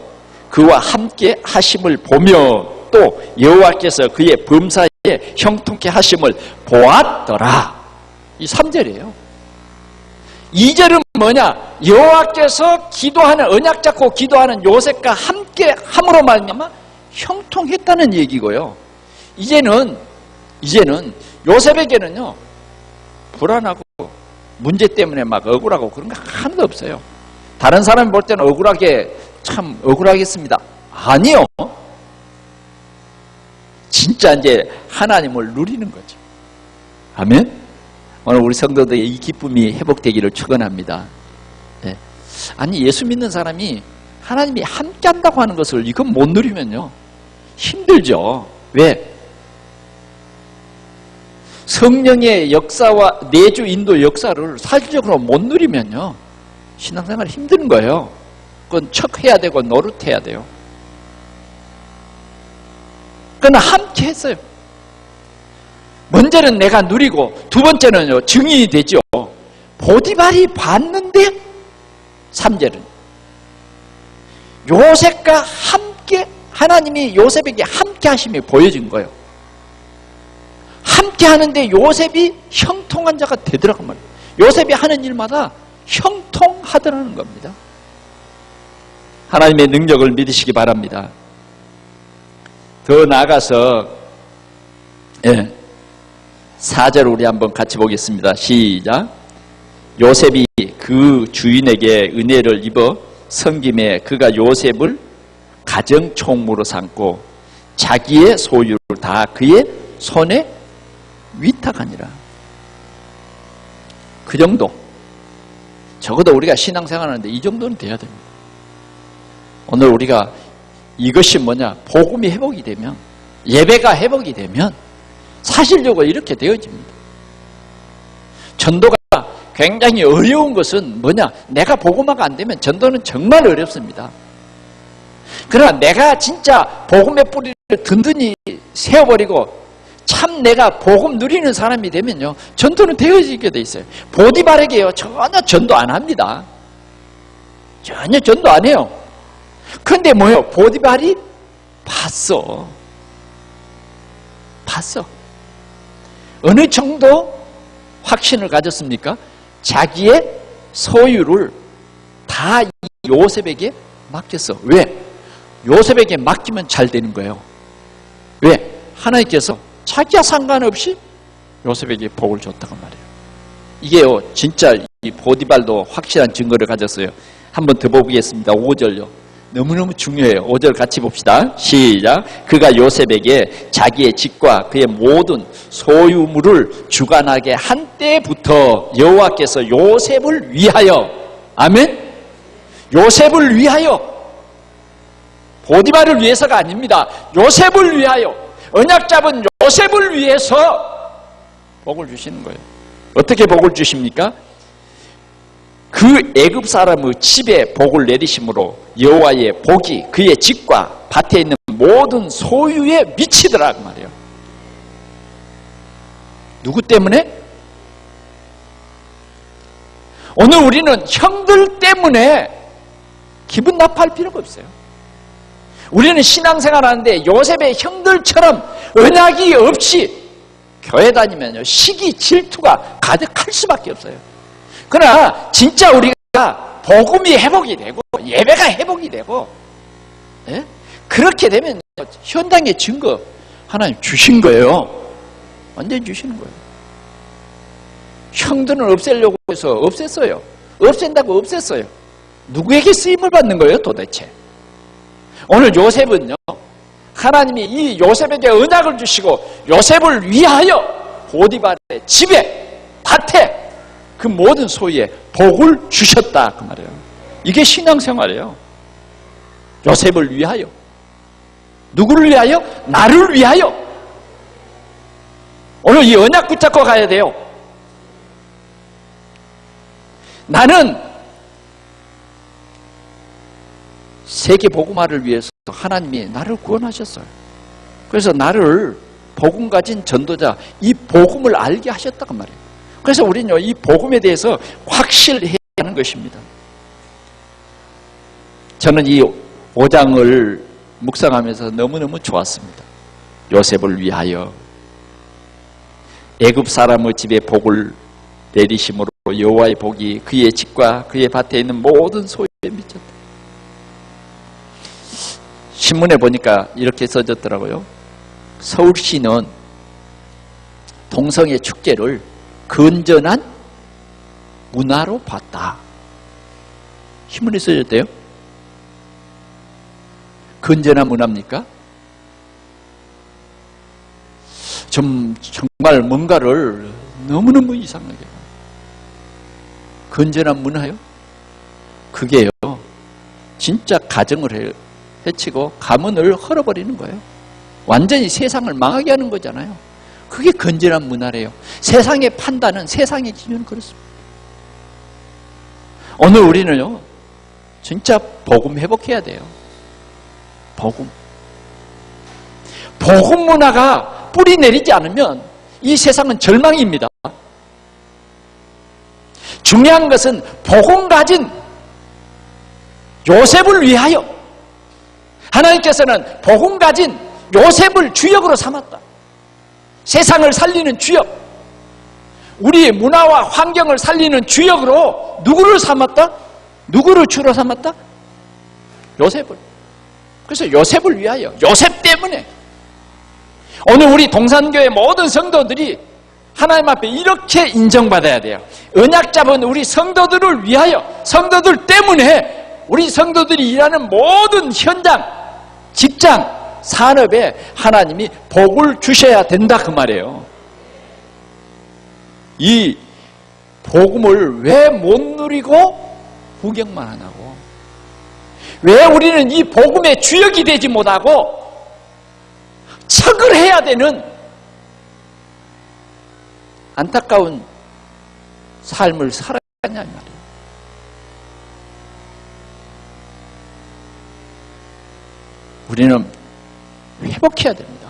그와 함께 하심을 보며 또 여호와께서 그의 범사에 형통케 하심을 보았더라. 이 3절이에요. 2절은 뭐냐? 여호와께서 기도하는 언약 잡고 기도하는 요셉과 함께 함으로 말미암아 형통했다는 얘기고요. 이제는 요셉에게는요 불안하고 문제 때문에 막 억울하고 그런 거 하나도 없어요. 다른 사람이 볼 때는 억울하게 참 억울하겠습니다. 아니요. 진짜 이제 하나님을 누리는 거죠. 아멘. 오늘 우리 성도들의 이 기쁨이 회복되기를 축원합니다. 네. 아니 예수 믿는 사람이 하나님이 함께 한다고 하는 것을 이건 못 누리면요 힘들죠. 왜? 성령의 역사와 내주 인도 역사를 사실적으로 못 누리면요 신앙생활 힘든 거예요. 그건 척해야 되고 노릇해야 돼요. 그러나 함께 했어요. 먼저는 내가 누리고 두 번째는요 증인이 되죠. 보디발이 봤는데 3절은 요셉과 함께 하나님이 요셉에게 함께 하심이 보여진 거예요. 함께 하는데 요셉이 형통한 자가 되더라고 말이에요. 요셉이 하는 일마다 형통하더라는 겁니다. 하나님의 능력을 믿으시기 바랍니다. 더 나아가서 4절 우리 한번 같이 보겠습니다. 시작. 요셉이 그 주인에게 은혜를 입어 섬김에 그가 요셉을 가정 총무로 삼고 자기의 소유를 다 그의 손에 위탁하니라. 그 정도. 적어도 우리가 신앙생활하는데 이 정도는 돼야 됩니다. 오늘 우리가 이것이 뭐냐? 복음이 회복이 되면, 예배가 회복이 되면 사실적으로 이렇게 되어집니다. 전도가 굉장히 어려운 것은 뭐냐? 내가 복음화가 안 되면 전도는 정말 어렵습니다. 그러나 내가 진짜 복음의 뿌리를 든든히 세워버리고 참 내가 복음 누리는 사람이 되면요, 전도는 되어지게 돼 있어요. 보디발에게요, 전혀 전도 안 합니다. 전혀 전도 안 해요. 그런데 뭐예요? 보디발이 봤어. 어느 정도 확신을 가졌습니까? 자기의 소유를 다 요셉에게 맡겼어. 왜? 요셉에게 맡기면 잘 되는 거예요. 왜? 하나님께서 자기와 상관없이 요셉에게 복을 줬다고 말해요. 이게요, 진짜 이 보디발도 확실한 증거를 가졌어요. 한번 더 보겠습니다. 5절요. 너무너무 중요해요. 5절 같이 봅시다. 시작. 그가 요셉에게 자기의 집과 그의 모든 소유물을 주관하게 한 때부터 여호와께서 요셉을 위하여, 아멘? 요셉을 위하여, 보디발을 위해서가 아닙니다. 요셉을 위하여, 언약 잡은 요셉을 위해서 복을 주시는 거예요. 어떻게 복을 주십니까? 그 애굽 사람의 집에 복을 내리심으로 여호와의 복이 그의 집과 밭에 있는 모든 소유에 미치더라 그 말이에요. 누구 때문에? 오늘 우리는 형들 때문에 기분 나빠할 필요가 없어요. 우리는 신앙생활 하는데 요셉의 형들처럼 언약이 없이 교회 다니면요, 시기 질투가 가득할 수밖에 없어요. 그러나 진짜 우리가 복음이 회복이 되고 예배가 회복이 되고, 예? 그렇게 되면 현장의 증거 하나님 주신 거예요. 완전히 주시는 거예요. 형들은 없애려고 해서 없앴어요. 없앤다고 없앴어요. 누구에게 쓰임을 받는 거예요 도대체? 오늘 요셉은요, 하나님이 이 요셉에게 언약을 주시고 요셉을 위하여 보디발의 집에, 밭에, 그 모든 소유에 복을 주셨다 그 말이에요. 이게 신앙생활이에요. 요셉을 위하여. 누구를 위하여? 나를 위하여. 오늘 이 언약 붙잡고 가야 돼요. 나는 세계 복음화를 위해서 하나님이 나를 구원하셨어요. 그래서 나를 복음 가진 전도자, 이 복음을 알게 하셨다고 말이에요. 그래서 우리는요, 이 복음에 대해서 확실해야 하는 것입니다. 저는 이 5장을 묵상하면서 너무너무 좋았습니다. 요셉을 위하여 애굽 사람의 집에 복을 내리심으로 여호와의 복이 그의 집과 그의 밭에 있는 모든 소유에 미쳤다. 신문에 보니까 이렇게 써졌더라고요. 서울시는 동성애 축제를 건전한 문화로 봤다. 신문에 써졌대요. 건전한 문화입니까? 정말 뭔가를 너무너무 이상하게. 건전한 문화요? 그게요, 진짜 가정을 해치고 가문을 헐어버리는 거예요. 완전히 세상을 망하게 하는 거잖아요. 그게 건전한 문화래요. 세상의 판단은, 세상의 기준은 그렇습니다. 오늘 우리는요, 진짜 복음 회복해야 돼요. 복음 문화가 뿌리 내리지 않으면 이 세상은 절망입니다. 중요한 것은 복음 가진 요셉을 위하여, 하나님께서는 복음 가진 요셉을 주역으로 삼았다. 세상을 살리는 주역, 우리 문화와 환경을 살리는 주역으로 누구를 삼았다? 누구를 주로 삼았다? 요셉을. 그래서 요셉을 위하여, 요셉 때문에 오늘 우리 동산교회 모든 성도들이 하나님 앞에 이렇게 인정받아야 돼요. 언약 잡은 우리 성도들을 위하여, 성도들 때문에 우리 성도들이 일하는 모든 현장, 직장, 산업에 하나님이 복을 주셔야 된다 그 말이에요. 이 복음을 왜 못 누리고 구경만 하냐고. 왜 우리는 이 복음의 주역이 되지 못하고 척을 해야 되는 안타까운 삶을 살아야 하냐 말이에요. 우리는 회복해야 됩니다.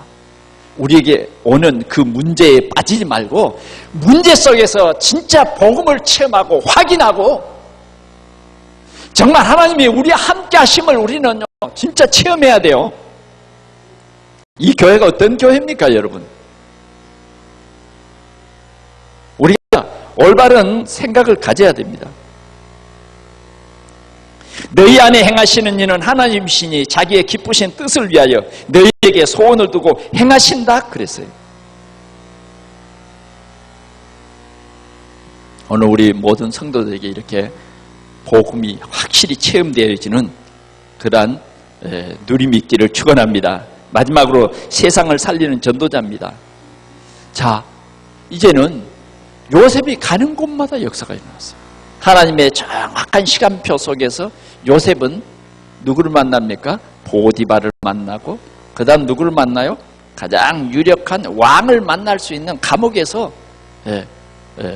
우리에게 오는 그 문제에 빠지지 말고 문제 속에서 진짜 복음을 체험하고 확인하고 정말 하나님이 우리와 함께 하심을 우리는 진짜 체험해야 돼요. 이 교회가 어떤 교회입니까, 여러분? 우리가 올바른 생각을 가져야 됩니다. 너희 안에 행하시는 이는 하나님이시니 자기의 기쁘신 뜻을 위하여 너희에게 소원을 두고 행하신다 그랬어요. 오늘 우리 모든 성도들에게 이렇게 복음이 확실히 체험되어지는 그러한 누림이 있기를 축원합니다. 마지막으로 세상을 살리는 전도자입니다. 자, 이제는 요셉이 가는 곳마다 역사가 일어났어요. 하나님의 정확한 시간표 속에서 요셉은 누구를 만납니까? 보디발을 만나고 그 다음 누구를 만나요? 가장 유력한 왕을 만날 수 있는 감옥에서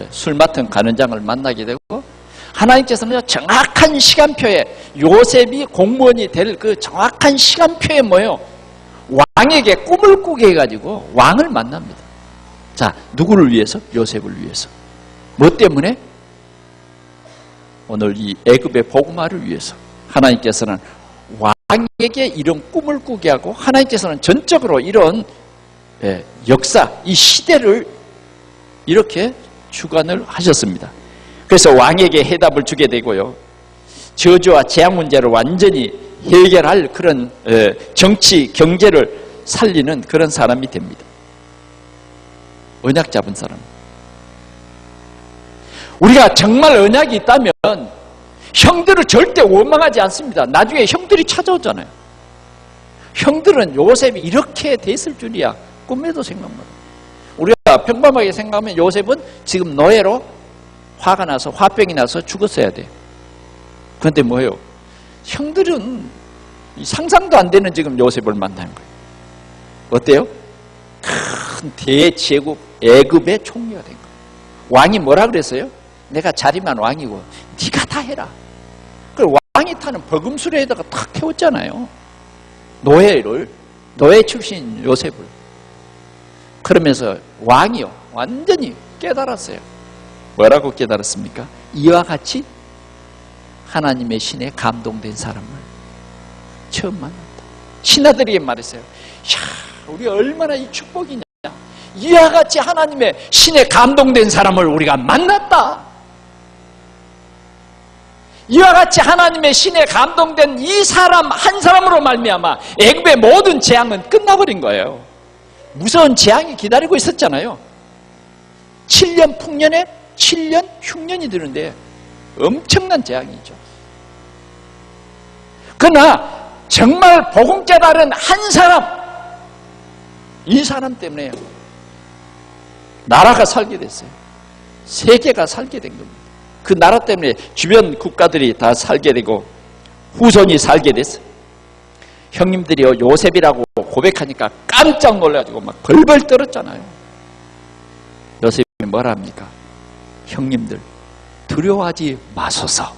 술 맡은 간원장을 만나게 되고 하나님께서는 정확한 시간표에 요셉이 공무원이 될 그 정확한 시간표에 뭐예요? 왕에게 꿈을 꾸게 해가지고 왕을 만납니다. 자, 누구를 위해서? 요셉을 위해서. 뭐 때문에? 오늘 이 애굽의 복음화를 위해서 하나님께서는 왕에게 이런 꿈을 꾸게 하고 하나님께서는 전적으로 이런 역사, 이 시대를 이렇게 주관을 하셨습니다. 그래서 왕에게 해답을 주게 되고요. 저주와 재앙 문제를 완전히 해결할 그런 정치, 경제를 살리는 그런 사람이 됩니다. 언약 잡은 사람. 우리가 정말 언약이 있다면 형들을 절대 원망하지 않습니다. 나중에 형들이 찾아오잖아요. 형들은 요셉이 이렇게 됐을 줄이야 꿈에도 생각 못 해요. 우리가 평범하게 생각하면 요셉은 지금 노예로 화가 나서 화병이 나서 죽었어야 돼. 그런데 뭐예요? 형들은 상상도 안 되는 지금 요셉을 만나는 거예요. 어때요? 큰 대제국 애굽의 총리가 된 거예요. 왕이 뭐라 그랬어요? 내가 자리만 왕이고 네가 다 해라. 그걸 왕이 타는 버금수레에다가 탁 태웠잖아요. 노예 출신 요셉을. 그러면서 왕이요 완전히 깨달았어요. 뭐라고 깨달았습니까? 이와 같이 하나님의 신에 감동된 사람을 처음 만났다. 신하들에게 말했어요. 야, 우리 얼마나 이 축복이냐. 이와 같이 하나님의 신에 감동된 사람을 우리가 만났다. 이와 같이 하나님의 신에 감동된 이 사람 한 사람으로 말미암아 애굽의 모든 재앙은 끝나버린 거예요. 무서운 재앙이 기다리고 있었잖아요. 7년 풍년에 7년 흉년이 드는데 엄청난 재앙이죠. 그러나 정말 복음 깨달은 한 사람, 이 사람 때문에 나라가 살게 됐어요. 세계가 살게 된 겁니다. 그 나라 때문에 주변 국가들이 다 살게 되고 후손이 살게 됐어요. 형님들이 요셉이라고 고백하니까 깜짝 놀라가지고 막 벌벌 떨었잖아요. 요셉이 뭐라 합니까? 형님들 두려워하지 마소서.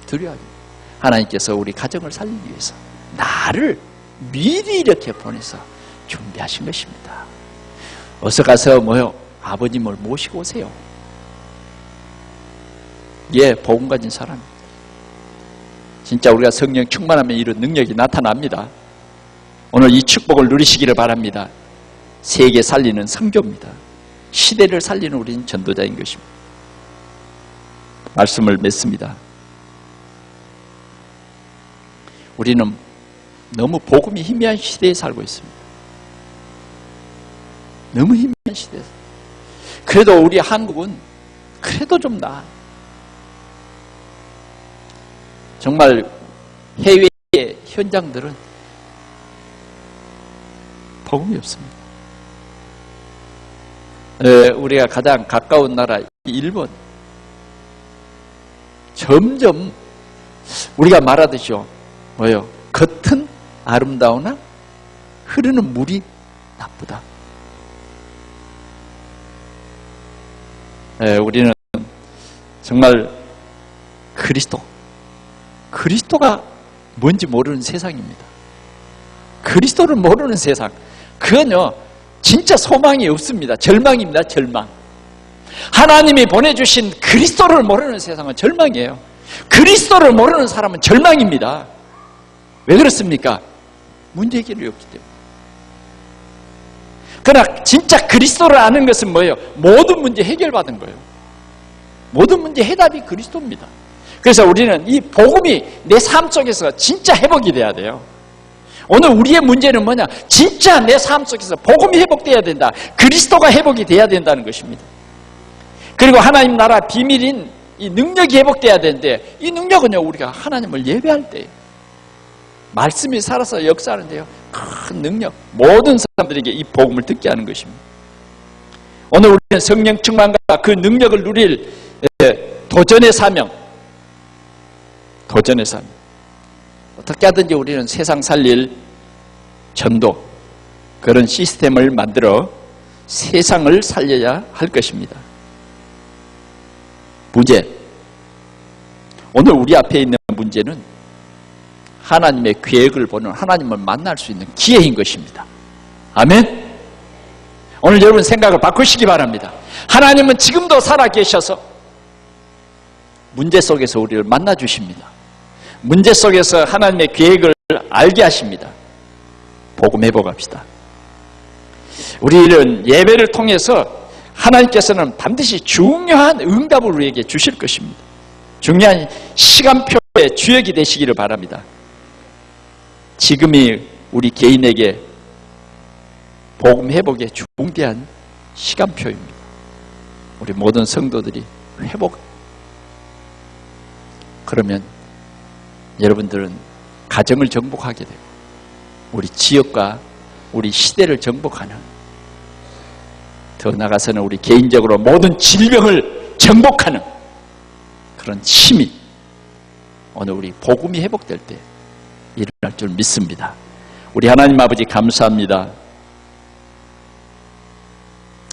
두려워하지. 하나님께서 우리 가정을 살리기 위해서 나를 미리 이렇게 보내서 준비하신 것입니다. 어서 가서 뭐요? 아버님을 모시고 오세요. 예, 복음 가진 사람입니다. 진짜 우리가 성령 충만하면 이런 능력이 나타납니다. 오늘 이 축복을 누리시기를 바랍니다. 세계 살리는 선교입니다. 시대를 살리는 우리는 전도자인 것입니다. 말씀을 맺습니다. 우리는 너무 복음이 희미한 시대에 살고 있습니다. 너무 희미한 시대에서. 그래도 우리 한국은 그래도 좀 나아. 정말 해외에 우리의 현장들은 복음이 없습니다. 우리가 가장 가까운 나라 일본, 점점 우리가 말하듯이요, 뭐요? 겉은 아름다우나 흐르는 물이 나쁘다. 우리는 정말 그리스도가 뭔지 모르는 세상입니다. 그리스도를 모르는 세상, 그건요 진짜 소망이 없습니다. 절망입니다. 절망. 하나님이 보내주신 그리스도를 모르는 세상은 절망이에요. 그리스도를 모르는 사람은 절망입니다. 왜 그렇습니까? 문제 해결이 없기 때문에. 그러나 진짜 그리스도를 아는 것은 뭐예요? 모든 문제 해결받은 거예요. 모든 문제 해답이 그리스도입니다. 그래서 우리는 이 복음이 내 삶 속에서 진짜 회복이 돼야 돼요. 오늘 우리의 문제는 뭐냐? 진짜 내 삶 속에서 복음이 회복돼야 된다. 그리스도가 회복이 돼야 된다는 것입니다. 그리고 하나님 나라 비밀인 이 능력이 회복돼야 되는데, 이 능력은요 우리가 하나님을 예배할 때 말씀이 살아서 역사하는데요, 큰 능력, 모든 사람들에게 이 복음을 듣게 하는 것입니다. 오늘 우리는 성령 충만과 그 능력을 누릴 도전의 사명, 어떻게 하든지 우리는 세상 살릴 전도, 그런 시스템을 만들어 세상을 살려야 할 것입니다. 문제, 오늘 우리 앞에 있는 문제는 하나님의 계획을 보는, 하나님을 만날 수 있는 기회인 것입니다. 아멘. 오늘 여러분 생각을 바꾸시기 바랍니다. 하나님은 지금도 살아계셔서 문제 속에서 우리를 만나 주십니다. 문제 속에서 하나님의 계획을 알게 하십니다. 복음 회복합시다. 우리는 예배를 통해서 하나님께서는 반드시 중요한 응답을 우리에게 주실 것입니다. 중요한 시간표의 주역이 되시기를 바랍니다. 지금이 우리 개인에게 복음 회복의 중대한 시간표입니다. 우리 모든 성도들이 회복, 그러면 여러분들은 가정을 정복하게 되고 우리 지역과 우리 시대를 정복하는, 더 나아가서는 우리 개인적으로 모든 질병을 정복하는 그런 힘이 오늘 우리 복음이 회복될 때 일어날 줄 믿습니다. 우리 하나님 아버지 감사합니다.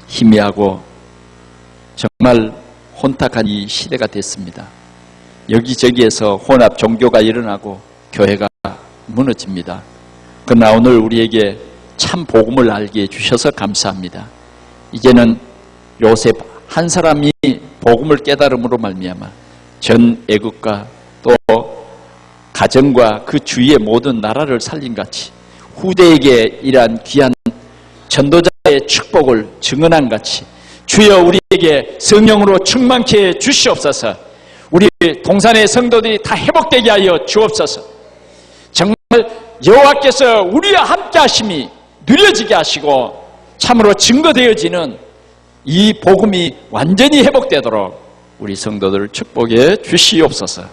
희미하고 정말 혼탁한 이 시대가 됐습니다. 여기저기에서 혼합 종교가 일어나고 교회가 무너집니다. 그러나 오늘 우리에게 참 복음을 알게 해주셔서 감사합니다. 이제는 요셉 한 사람이 복음을 깨달음으로 말미암아 전 애국과 또 가정과 그 주위의 모든 나라를 살린 같이 후대에게 이러한 귀한 전도자의 축복을 증언한 같이 주여 우리에게 성령으로 충만케 해 주시옵소서. 우리 동산의 성도들이 다 회복되게 하여 주옵소서. 정말 여호와께서 우리와 함께 하심이 누려지게 하시고 참으로 증거되어지는 이 복음이 완전히 회복되도록 우리 성도들을 축복해 주시옵소서.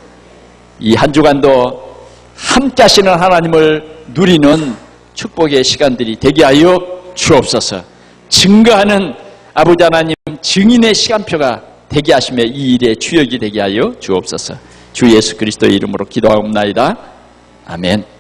이 한 주간도 함께 하시는 하나님을 누리는 축복의 시간들이 되게 하여 주옵소서. 증거하는 아버지 하나님 증인의 시간표가 되게 하시며 이 일의 주역이 되게 하여 주옵소서. 주 예수 그리스도의 이름으로 기도하옵나이다. 아멘.